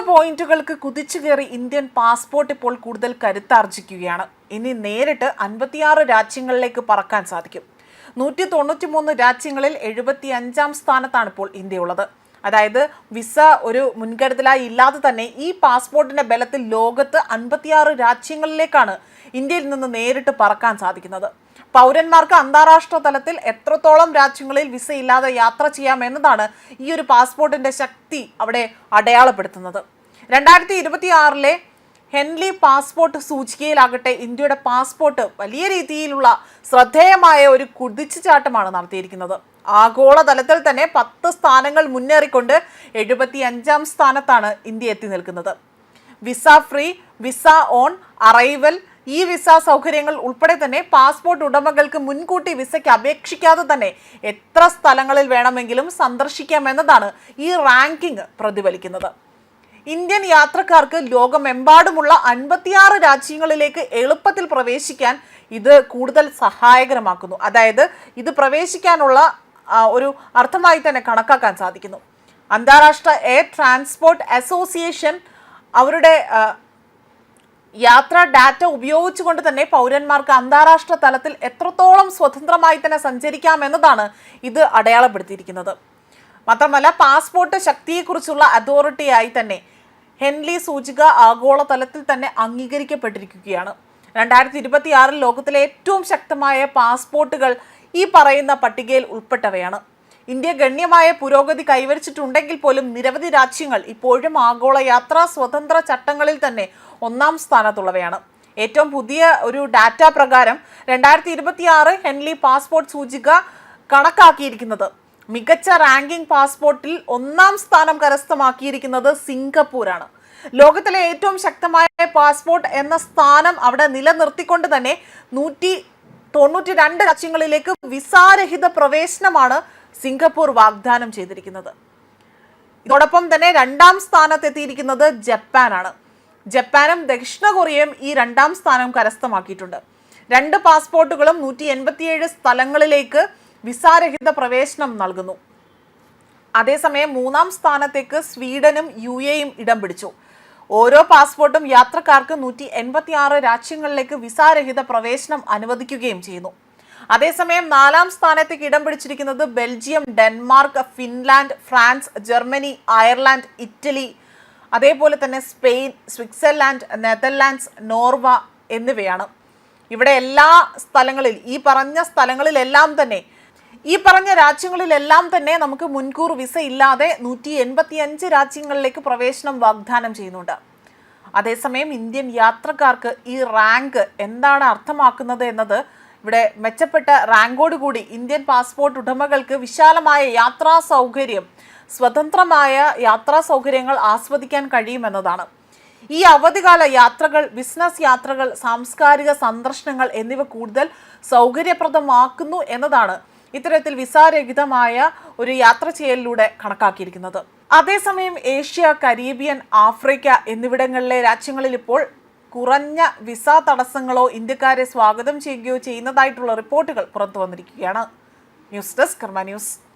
പോയിന്റുകൾക്ക് കുതിച്ചുകയറി Indian passport ഇപ്പോൾ കൂടുതൽ കരുത്താർജിക്കുകയാണ്. ഇനി നേരിട്ട് 56 രാജ്യങ്ങളിലേക്ക് പറക്കാൻ സാധിക്കും. 193 രാജ്യങ്ങളിൽ 75ാം സ്ഥാനത്താണ് ഇപ്പോൾ ഇന്ത്യ ഉള്ളത്. അതായത് വിസ ഒരു മുൻകരുതലായി ഇല്ലാതെ തന്നെ ഈ പാസ്പോർട്ടിന്റെ ബലത്തിൽ ലോകത്ത് 56 രാജ്യങ്ങളിലേക്കാണ് ഇന്ത്യയിൽ നിന്ന് നേരിട്ട് പറക്കാൻ സാധിക്കുന്നത്. പൗരന്മാർക്ക് അന്താരാഷ്ട്ര തലത്തിൽ എത്രത്തോളം രാജ്യങ്ങളിൽ വിസ ഇല്ലാതെ യാത്ര ചെയ്യാം എന്നതാണ് ഈ ഒരു പാസ്പോർട്ടിന്റെ ശക്തി അവിടെ അടയാളപ്പെടുത്തുന്നത്. 2026 ഹെൻലി പാസ്പോർട്ട് സൂചികയിലാകട്ടെ ഇന്ത്യയുടെ പാസ്പോർട്ട് വലിയ രീതിയിലുള്ള ശ്രദ്ധേയമായ ഒരു കുതിച്ചുചാട്ടമാണ് നടത്തിയിരിക്കുന്നത്. ആഗോളതലത്തിൽ തന്നെ 10 സ്ഥാനങ്ങൾ മുന്നേറിക്കൊണ്ട് 75ാം സ്ഥാനത്താണ് ഇന്ത്യ എത്തി നിൽക്കുന്നത്. Visa free, visa on arrival, ഈ വിസ സൗകര്യങ്ങൾ ഉൾപ്പെടെ തന്നെ പാസ്പോർട്ട് ഉടമകൾക്ക് മുൻകൂട്ടി വിസയ്ക്ക് അപേക്ഷിക്കാതെ തന്നെ എത്ര സ്ഥലങ്ങളിൽ വേണമെങ്കിലും സന്ദർശിക്കാമെന്നതാണ് ഈ റാങ്കിംഗ് പ്രതിഫലിക്കുന്നത്. ഇന്ത്യൻ യാത്രക്കാർക്ക് ലോകമെമ്പാടുമുള്ള 56 രാജ്യങ്ങളിലേക്ക് എളുപ്പത്തിൽ പ്രവേശിക്കാൻ ഇത് കൂടുതൽ സഹായകരമാക്കുന്നു. അതായത് ഇത് പ്രവേശിക്കാനുള്ള ഒരു അർത്ഥമായി തന്നെ കണക്കാക്കാൻ സാധിക്കുന്നു. അന്താരാഷ്ട്ര എയർ ട്രാൻസ്പോർട്ട് അസോസിയേഷൻ അവരുടെ യാത്രാ ഡാറ്റ ഉപയോഗിച്ചുകൊണ്ട് തന്നെ പൗരന്മാർക്ക് അന്താരാഷ്ട്ര തലത്തിൽ എത്രത്തോളം സ്വതന്ത്രമായി തന്നെ സഞ്ചരിക്കാമെന്നതാണ് ഇത് അടയാളപ്പെടുത്തിയിരിക്കുന്നത്. മാത്രമല്ല പാസ്പോർട്ട് ശക്തിയെക്കുറിച്ചുള്ള അതോറിറ്റിയായി തന്നെ ഹെൻലി സൂചിക ആഗോളതലത്തിൽ തന്നെ അംഗീകരിക്കപ്പെട്ടിരിക്കുകയാണ്. 2026 ലോകത്തിലെ ഏറ്റവും ശക്തമായ പാസ്പോർട്ടുകൾ ഈ പറയുന്ന പട്ടികയിൽ ഉൾപ്പെട്ടവയാണ്. ഇന്ത്യ ഗണ്യമായ പുരോഗതി കൈവരിച്ചിട്ടുണ്ടെങ്കിൽ പോലും നിരവധി രാജ്യങ്ങൾ ഇപ്പോഴും ആഗോള യാത്രാ സ്വതന്ത്ര ചട്ടങ്ങളിൽ തന്നെ 1ാം സ്ഥാനത്തുള്ളവയാണ്. ഏറ്റവും പുതിയ ഒരു ഡാറ്റ പ്രകാരം 2026 ഹെൻലി പാസ്പോർട്ട് സൂചിക കണക്കാക്കിയിരിക്കുന്നത് മികച്ച റാങ്കിംഗ് പാസ്പോർട്ടിൽ 1ാം സ്ഥാനം കരസ്ഥമാക്കിയിരിക്കുന്നത് സിംഗപ്പൂരാണ്. ലോകത്തിലെ ഏറ്റവും ശക്തമായ പാസ്പോർട്ട് എന്ന സ്ഥാനം അവിടെ നിലനിർത്തിക്കൊണ്ട് തന്നെ 192 രാജ്യങ്ങളിലേക്ക് വിസാരഹിത പ്രവേശനമാണ് സിംഗപ്പൂർ വാഗ്ദാനം ചെയ്തിരിക്കുന്നത്. ഇതോടൊപ്പം തന്നെ 2ാം സ്ഥാനത്തെത്തിയിരിക്കുന്നത് ജപ്പാനാണ്. ജപ്പാനും ദക്ഷിണ കൊറിയയും ഈ 2ാം സ്ഥാനം കരസ്ഥമാക്കിയിട്ടുണ്ട്. 2 പാസ്പോർട്ടുകളും 187 സ്ഥലങ്ങളിലേക്ക് വിസാരഹിത പ്രവേശനം നൽകുന്നു. അതേസമയം 3ാം സ്ഥാനത്തേക്ക് സ്വീഡനും UAEയും ഇടം പിടിച്ചു. ഓരോ പാസ്പോർട്ടും യാത്രക്കാർക്ക് 186 രാജ്യങ്ങളിലേക്ക് വിസാരഹിത പ്രവേശനം അനുവദിക്കുകയും ചെയ്യുന്നു. അതേസമയം 4ാം സ്ഥാനത്തേക്ക് ഇടം പിടിച്ചിരിക്കുന്നത് Belgium, Denmark, Finland, France, Germany, Ireland, Italy, അതേപോലെ തന്നെ സ്പെയിൻ, സ്വിറ്റ്സർലാൻഡ്, നെതർലാൻഡ്സ്, നോർവ എന്നിവയാണ്. ഇവിടെ എല്ലാ സ്ഥലങ്ങളിൽ ഈ പറഞ്ഞ രാജ്യങ്ങളിലെല്ലാം തന്നെ നമുക്ക് മുൻകൂർ വിസ ഇല്ലാതെ 185 രാജ്യങ്ങളിലേക്ക് പ്രവേശനം വാഗ്ദാനം ചെയ്യുന്നുണ്ട്. അതേസമയം ഇന്ത്യൻ യാത്രക്കാർക്ക് ഈ റാങ്ക് എന്താണ് അർത്ഥമാക്കുന്നത് എന്നത് ഇവിടെ മെച്ചപ്പെട്ട റാങ്കോടുകൂടി ഇന്ത്യൻ പാസ്പോർട്ട് ഉടമകൾക്ക് വിശാലമായ യാത്രാ സൗകര്യം, സ്വതന്ത്രമായ യാത്രാ സൗകര്യങ്ങൾ ആസ്വദിക്കാൻ കഴിയുമെന്നതാണ്. ഈ അവധിക്കാല യാത്രകൾ, ബിസിനസ് യാത്രകൾ, സാംസ്കാരിക സന്ദർശനങ്ങൾ എന്നിവ കൂടുതൽ സൗകര്യപ്രദമാക്കുന്നു എന്നതാണ് ഇത്തരത്തിൽ വിസാരഹിതമായ ഒരു യാത്ര ചെയ്യലിലൂടെ കണക്കാക്കിയിരിക്കുന്നത്. അതേസമയം ഏഷ്യ, കരീബിയൻ, ആഫ്രിക്ക എന്നിവിടങ്ങളിലെ രാജ്യങ്ങളിൽ ഇപ്പോൾ കുറഞ്ഞ വിസ തടസ്സങ്ങളോ ഇന്ത്യക്കാരെ സ്വാഗതം ചെയ്യുകയോ ചെയ്യുന്നതായിട്ടുള്ള റിപ്പോർട്ടുകൾ പുറത്തു വന്നിരിക്കുകയാണ്. ന്യൂസ് ഡെസ്ക് കർമ്മ ന്യൂസ്.